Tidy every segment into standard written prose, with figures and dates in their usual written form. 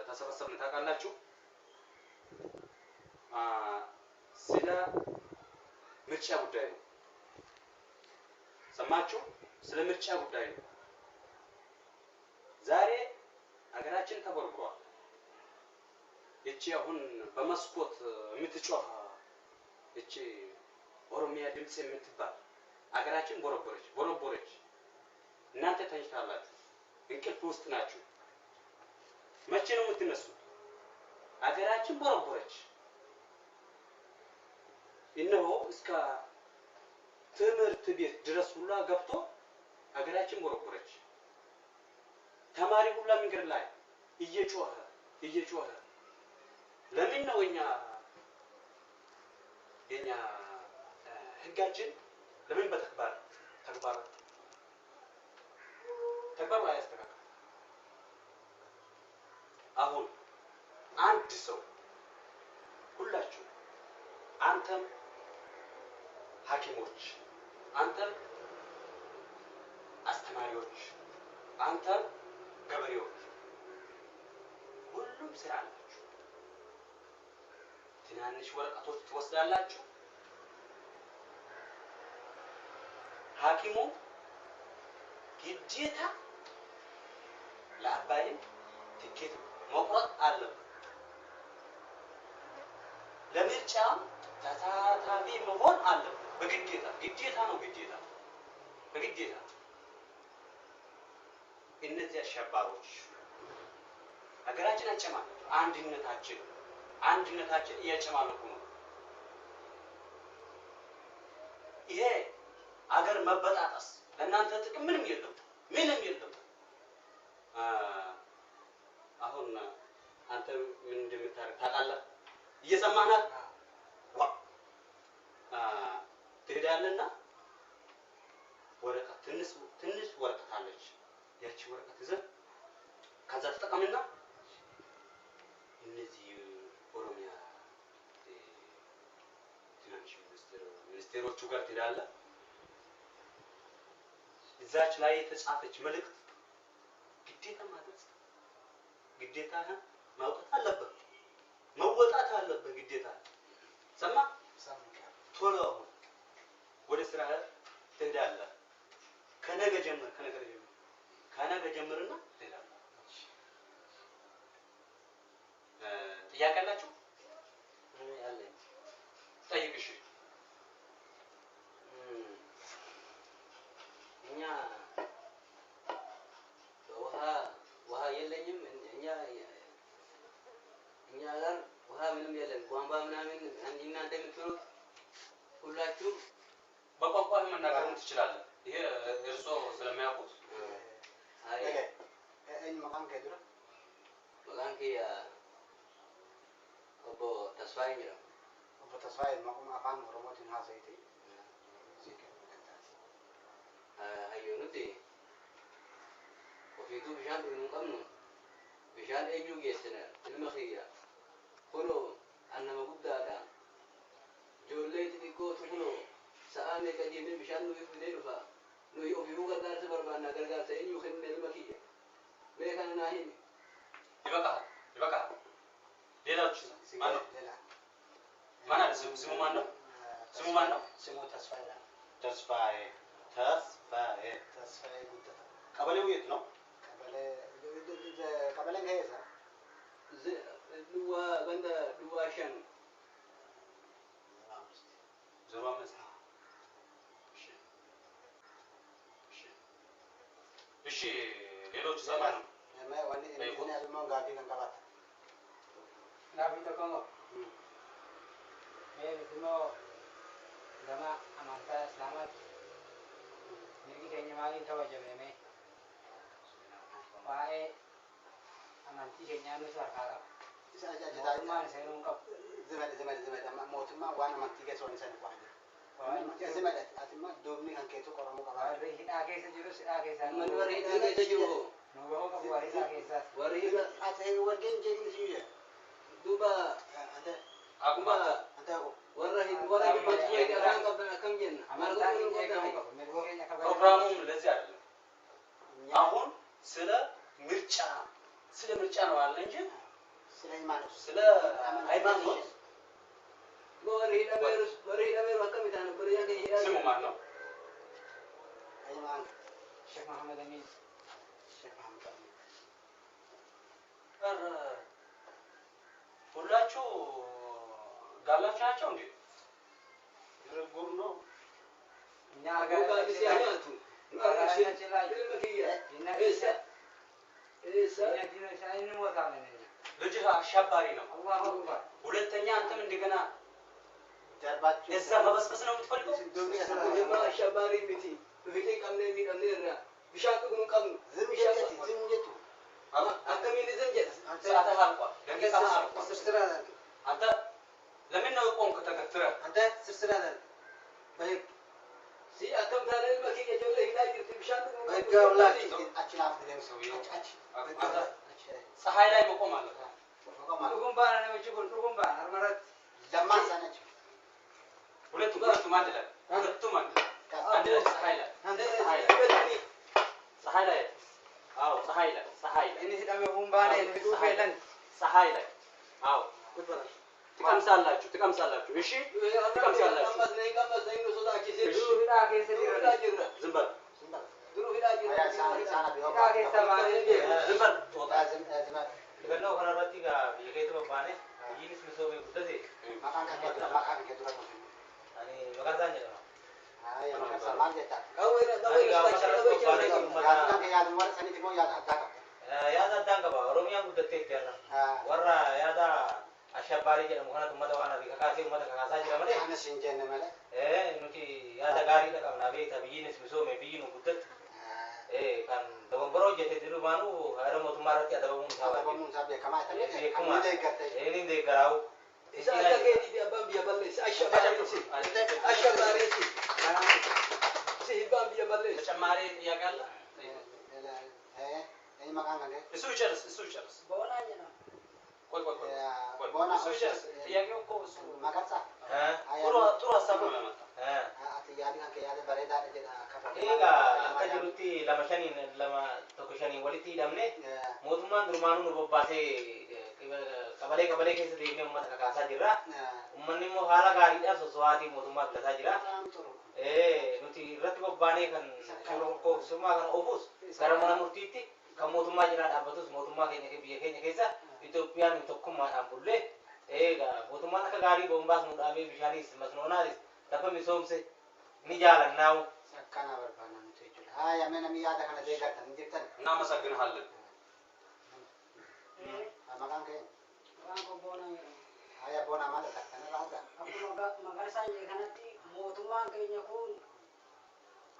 ተሰበሰብን ታውቃላችሁ? ስለ ምርጫ ጉዳይ ነው። ሰማችሁ? ስለ ምርጫ ጉዳይ ነው። ዛሬ ሀገራችን ተቦርብሯል። እቺ አሁን በመስኮት የምትጮህ እቺ ኦሮሚያ ድምጽ የምትባል ሀገራችን ቦረቦረች። እናንተ ተኝታላችሁ፣ እንቅልፍ ውስጥ ናችሁ። መቼ ነው የምትነሱት? ሀገራችን ቦረቦረች። እነሆ እስከ ትምህርት ቤት ድረስ ሁላ ገብቶ ሀገራችን ቦረቦረች። ተማሪ ሁላ መንገድ ላይ እየጮኸ ለምን ነው የኛ ህጋችን ለምን ተግባር ላይ ያስተካክል? አሁን አንድ ሰው ሁላችሁ አንተም ሐኪሞች፣ አንተም አስተማሪዎች፣ አንተም ገበሬዎች ሁሉም ስራ አላችሁ። ትናንሽ ወረቀቶች ትወስዳላችሁ። ሐኪሙ ግዴታ ለአባይም ትኬት መቁረጥ አለበት። ለምርጫም ተሳታፊ መሆን አለበት። ግዴታ ነው። በግዴታ እነዚህ አሸባሪዎች ሀገራችን አጨማለቁ። አንድነታችን እያጨማለቁ ነው። ይሄ አገር መበጣጠስ ለእናንተ ጥቅም ምንም የለም። አሁን አንተ ምን እንደምታረግ ታውቃለህ? እየሰማናት ትሄዳለና ወረቀት ትንሽ ወረቀት አለች። ያቺ ወረቀት ይዘህ ከዛ ተጠቀምና እነዚህ ኦሮሚያ ትናንሽ ሚኒስቴሮቹ ጋር ትሄዳለህ። እዛች ላይ የተጻፈች መልእክት ግዴታህን መወጣት አለበት። ግዴታ ሰማ ቶሎ ወደ ስራ ትሄዳለህ። ከነገ ጀምርና ትሄዳለህ። ጥያቄ አላችሁ? ጠይቅሽ። እኛ ውሃ የለኝም። እኛ ጋር ውሃ ምንም የለም። ቧንቧ ምናምን እናንተ የምትሉት ሁላችሁም በቋንቋ መናገርም ትችላለህ። ይሄ እርሶ ስለሚያውቁት መቃን ኬያ ኦቦ ተስፋዬ ነው። ኦቦ ተስፋዬ መቆም አፋን ኦሮሞትን ሀሰይቲ አዩኑቲ ኦፊቱ ቢሻን እንቀምኑ ቢሻን ኤጁ ጌስነ ilmakhiyya kuno annama guddaadha ijoollee xixiqqootu kuno sa'aame qajeelin bishaan nuyi fidee dhufa nuyi ofiifuu gargaarsa barbaanna gargaarsa eenyu kenne ilma kiyya mee kana naa himi ይበቃል። ሌላዎች ማን አለ? ስሙ ማን ነው? ስሙ ተስፋዬ ጉደታ። ቀበሌው የት ነው? ቀበሌ ከሄሳ ዱዋሸን 05 እሺ ሌሎች ሰማን ነው ወኔ ያልማው ጋቢ ከንቀባት ጋቢ ተቆሞ ደግሞ ገማ አማንታ እስላማት ንግዲ ከኛማሊ ተወጀበኔ ዋኤ አማንቲ ከኛኑ ሰርካራ ማን ሰኑን ቀብ ዘመድ ሞትማ ዋና ማንቲ ገሶን ሰንቋኝ ዘመድ አትማ ዶብኒ ከንከቱ ቆረሙ ቀባ ሂዳ ከሰ ጅሩ ሲዳ ከሰ ምን ወር ሂዳ ከሰ ጅሩ ነው ቀብ ወሪሳ ከሰ ወሪሳ አተ ወርገን ጀግን ሲዩ ዱባ አንተ አቁባ አንተ ወራ ሂድ ይቀራን ቀበና ከምጀን አማንታ ፕሮግራሙም ለዚህ አይደለም። አሁን ስለ ምርጫ ስለ ምርጫ ነው አለ እንጂ ስለ ሃይማኖት ስለ ሃይማኖት ስሙ ማን ነው? ሃይማኖት ሼክ መሐመድ አሚን ሼክ መሐመድ አሚን ኧረ ሁላችሁ ጋላች ናቸው እንዴ? ይረጉር ነው እኛ አጋራችን ልጅህ አሻባሪ ነው። አላሁ አክበር። ሁለተኛ አንተም እንደገና ጀርባችሁ እዛ መበስበስ ነው የምትፈልገው? አሻባሪ ሚቲ በፊቴ ቀምነ የሚቀምነ ቢሻቅ ጉኑ ቀምኑ ዝም ጀት ዝም ጀቱ አከሚን ዝም ጀት ሰዓትህ አልቋል። ደቂቃህ አልቋል። ስርስራ አንተ ለምን ነው የቆምክ ተገትረህ? አንተ ስርስራ በህግ ሲ አከም ታለል መኪ የጆለ ሂዳይ ቢሻቅ ጉኑ በህግ አምላክ አችላፍ ደም ሰው አች ፀሐይ ላይ መቆም አለብህ። ዱጉም ባና ነው እጅጉን ዱጉም ባና አርመረት ለማሳ ነች ሁለቱም አንድ ላይ አንድ ላይ ፀሐይ ላይ ፀሐይ ላይ አዎ ፀሐይ ላይ እኔ ሲዳሜ ቡምባኔ ነው ፈይለን ፀሐይ ላይ አዎ ትቀምሳላችሁ። እሺ ትቀምሳላችሁ። ዝም በል Ganoo kana irratti egaa biyya keessa bobbaane biyyiinis misoomee guddate maqaan kan dura ani maqaan isaan jedhama. maqaan isaa maal jettaa? Ani egaa uummata irratti bobbaanee kan Yaaduu uummata kan yaadu warra saniif immoo yaada addaa qabda. yaada addaan qaba. Oromiyaan guddatteetti har'a. Warra yaada ashabbaarii jedhamu kanatu uummata waan ariika kaasee uummata kakaasaa jira malee. Kanas hin jenne malee. Nuti yaada gaariidha qabna beekta biyyiinis misoomee biyyi nu guddatti. Kan dogoggora hojjete dirumaanuu haala mootummaa irratti adabamuun isaa Adabamuun isaa beekamaa ta'e. beekamaa. Ni deeggartee. Inni deeggaraa'u. isa akka keetii abbaan biyya balleessa ashabaari si hibbaan biyya balleessa ተጨማሪ ጥያቄ አለ? Ini maqaan kan kee? እሱ ይጨርስ። ቦና ነው ቆይ Boona እሱ ይጨርስ። ጥያቄው እኮ እሱ maqansaa? ጥሩ ሀሳብ ነው ያመጣው። Ati yaadi kan kee yaada bareedaadha jedha kafatee. Egaa akka jirutti lama tokko shaniin walitti hidhamne mootummaan durmaanuu nu bobbaasee qabalee keessa deemnee uummata kakaasaa jirra. Uummanni immoo haala gaariidhaan soso'aatii mootummaa filataa jira. Nuti irratti bobbaanee kan shororkeessummaa kana oofus gara mana murtiitti kan mootummaa jiraa dhaabbatus mootummaa keenya biyya keenya keessa Itoophiyaan tokkummaadhaan bullee egaa mootummaan akka gaarii boombaas nu dhaabee bishaanis masnoonaanis lafa misoomse ni jaalannaamu. Akkana barbaanna nuti jechuudha. Haa mee namni yaada kana deeggartan hin jirtan? እናመሰግንሃለን። Maqaan kee? waan boona Haa boona maal akka kanarraa hunda? akkuma magariisa jedhe kanatti mootummaan keenya kun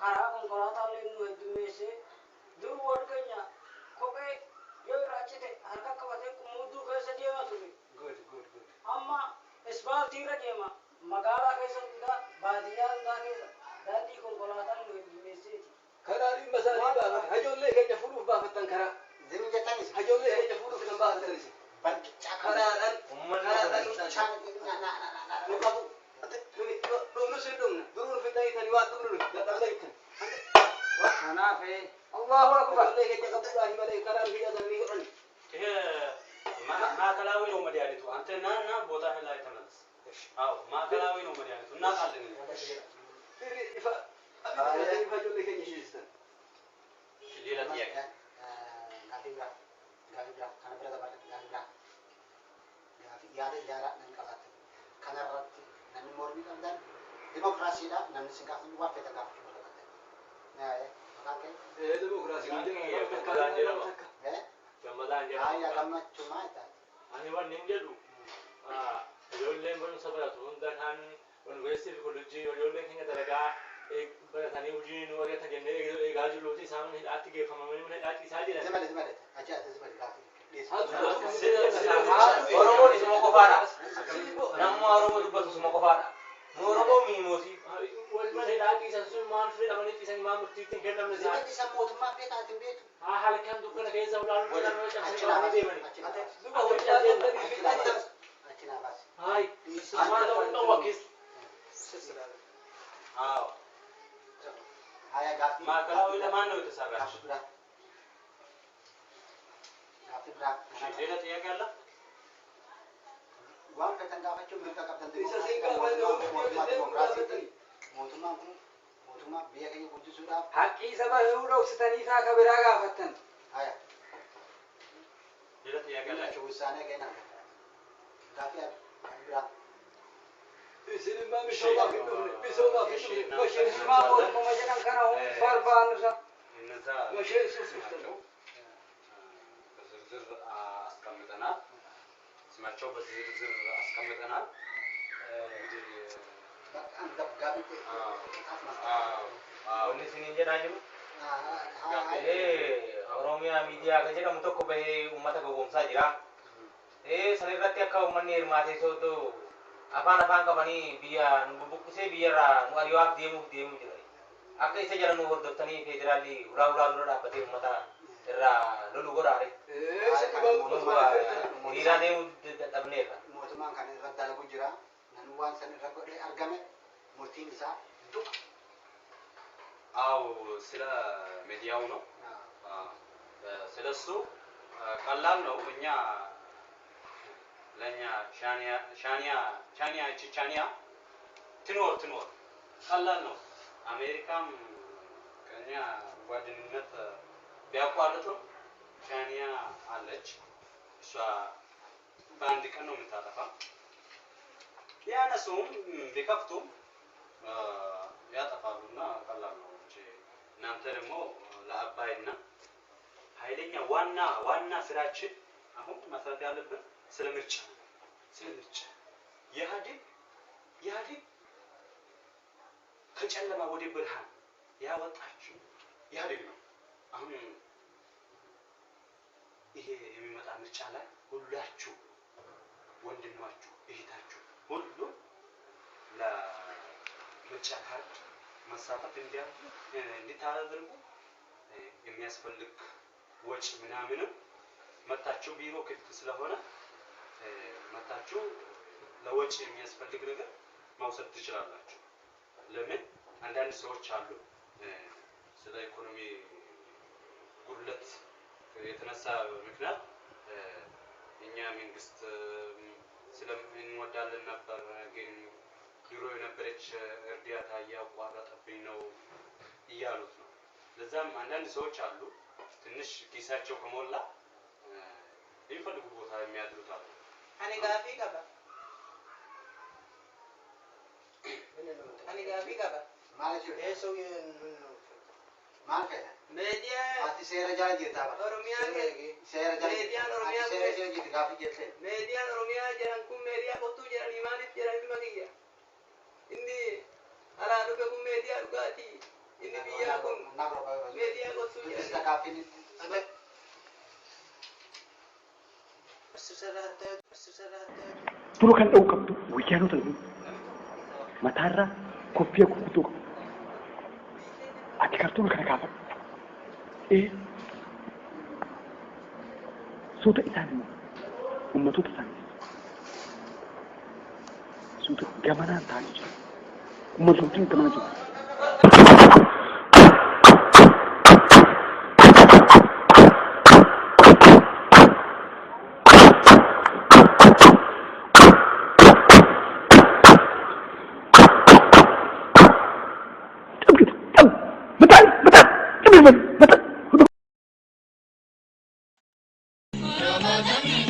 karaa konkolaataa illee nu heddummeessee dur wal keenya kophee yoo irraa cite harka qabatee mudduu keessa deema ture. Amma isbaaltii irra deema magaalaa keessa hundaa baadiyyaa hundaa keessa daandii konkolaataa nu heddummeesseeti. karaa dhimma isaanii baafatan hajoollee keenya fuudhuuf baafatan karaa Zimi jettanis? hajoollee keenya fuudhuuf kan baafatanis Barqichaa karaadhaan nu qabu. dhumnu sin dhumna duruun fixaytani waan dhumnu dadhabdaytan Kanaaf Allahu akbar. hajoollee keenya qabuudhaan malee karaan hidhatanii godhan ይሄ ማዕከላዊ ነው መድኃኒቱ። አንተ ናና ቦታ ላይ ተመለስ። አዎ ማዕከላዊ ነው መድኃኒቱ። እናውቃለን። ifa hajoollee keenya hidhatan ሌላ ጥያቄ Gaaffii biraa. Kana bira dabalata gaaffii biraa. Yaada ijaaraa nan qabaatan. Kanarratti namni mormii qabdan dimokiraasiidhaan namni si gaafatu waan fedha gaafachuu barbaadatan. Maqaan kee? demokraasii Haa gammachuu maal taate? Ani waan hin jedhu ijoolleen barumsa baratu hunda kan yuunivarsiitii koolleejjii ijoolleen keenya dalagaa baratanii hojii nu argatan jennee eegaa jirruuti isaan hidhaatti geeffamanii mana hidhaatti isaa jiran. Zimale. Achi ati zimale gaaffii. Oromoon isuma qofaadha. Namni Oromoo dubbatu isuma qofaadha. Nu Oromoo miimooti. Wal mana hidhaatti isan sun maal fedhamanii isan maal murtiitti hin kennamne isaan. Zimale isa mootummaa beekaa ati hin beeku. Haa halkan dukkana keessa ulaaluun nama cabsanii qabanii deemanii. duba hojjaa dandanii fixatan Achi naa baasi. Haay amaan ta'uu ta'u wakkis. አዎ Haa gaaffii. ማዕከላዊ ለማን ነው የተሰራች? Gaaffii biraa. Gaaffii ብራ ሌላ ጥያቄ አለ? ዋን ከተንጋፋቸው ምርጫ ቀብተን ሞቱማ ቢያከኝ ጉጅሱዳ ሀቂ ሰባ ህውረው ስተኒሳ ከብራ ጋፈተን አያ ሌላ ጥያቄ አላችሁ? ውሳኔ ገና ጋፊያ ብራ እስልም በሚሾማ ቢሶማ መሽንማ ሞት መመጀናን ከናው ባርባንሳ እነዛ መሽን ሱስስተው በዝርዝር አስቀምጠናል። ስማቸው በዝርዝር አስቀምጠናል። እንግዲህ በጣም ደጋቢ ወንስን እንጀራጅም ኦሮሚያ ሚዲያ ከጀደሙ tokko bahee ummata gowwoomsaa jira. Sanirratti akka uummanni hirmaatee soodoo afaan qabanii biyya nu bubuqqisee biyyarraa nu ari'aaf deemuu jira. Akka isa jala nu hordoftanii federaalli ulaa dura dhaabbatee uummata irraa lolu godhaare. Hiriiraa deemuu dadhabneerra. mootummaan kan irratti dalagu jira. Nan waan san irra godhee argame murtiin isaa du'a. አው ስለ ሚዲያው ነው። ስለሱ ቀላል ነው። እኛ ለኛ ቻኒያ ትኖር ቀላል ነው። አሜሪካም ከኛ ጓደኝነት ቢያቋርጡ ቻኒያ አለች። እሷ በአንድ ቀን ነው የምታጠፋ። ቢያነሱም ቢከፍቱም ያጠፋሉና ቀላል ነው እንጂ እናንተ ደግሞ ለአባይና ኃይለኛ ዋና ስራችን አሁን መስራት ያለብን ስለ ምርጫ ኢህአዴግ ከጨለማ ወደ ብርሃን ያወጣችሁ ኢህአዴግ ነው። አሁን ይሄ የሚመጣ ምርጫ ላይ ሁላችሁ ወንድማችሁ እህታችሁ ሁሉ ለምርጫ ካርድ መሳተፍ እንዲታደርጉ የሚያስፈልግ ወጪ ምናምንም መታችሁ ቢሮ ክፍት ስለሆነ መታችሁ ለወጪ የሚያስፈልግ ነገር ማውሰድ ትችላላችሁ። ለምን አንዳንድ ሰዎች አሉ ስለ ኢኮኖሚ ጉድለት የተነሳ ምክንያት እኛ መንግስት ስለምንወዳለን ነበር ግን ድሮ የነበረች እርዳታ እያቋረጠብኝ ነው እያሉት ነው። ለዛም አንዳንድ ሰዎች አሉ ትንሽ ኪሳቸው ከሞላ የሚፈልጉ ቦታ የሚያድሩት አሉ። እኔ ጋፊ ገባ ማለት ነው። ይሄ ሰው ማለት ነው። media አቲ ሰረጃ ጀታ oromia ሰረጃ media oromia ሰረጃ ጀታ ጋፊ ጀታ media oromia jaran kun media kotu jaran imanit jaran magiya inni ala duke kun media dugati inni biya kun media kotu jaran ጋፊን Duro kan dha'u qabdu wayyaanota lamu mataarraa koffiyyaa gurguddoo qabu. Ati kartoona kana kaafadhu. Suuta isaan immoo ummatoota isaanii suuta gamanaan ta'anii jiru. Ummatoonni gamana jiru. Ramadan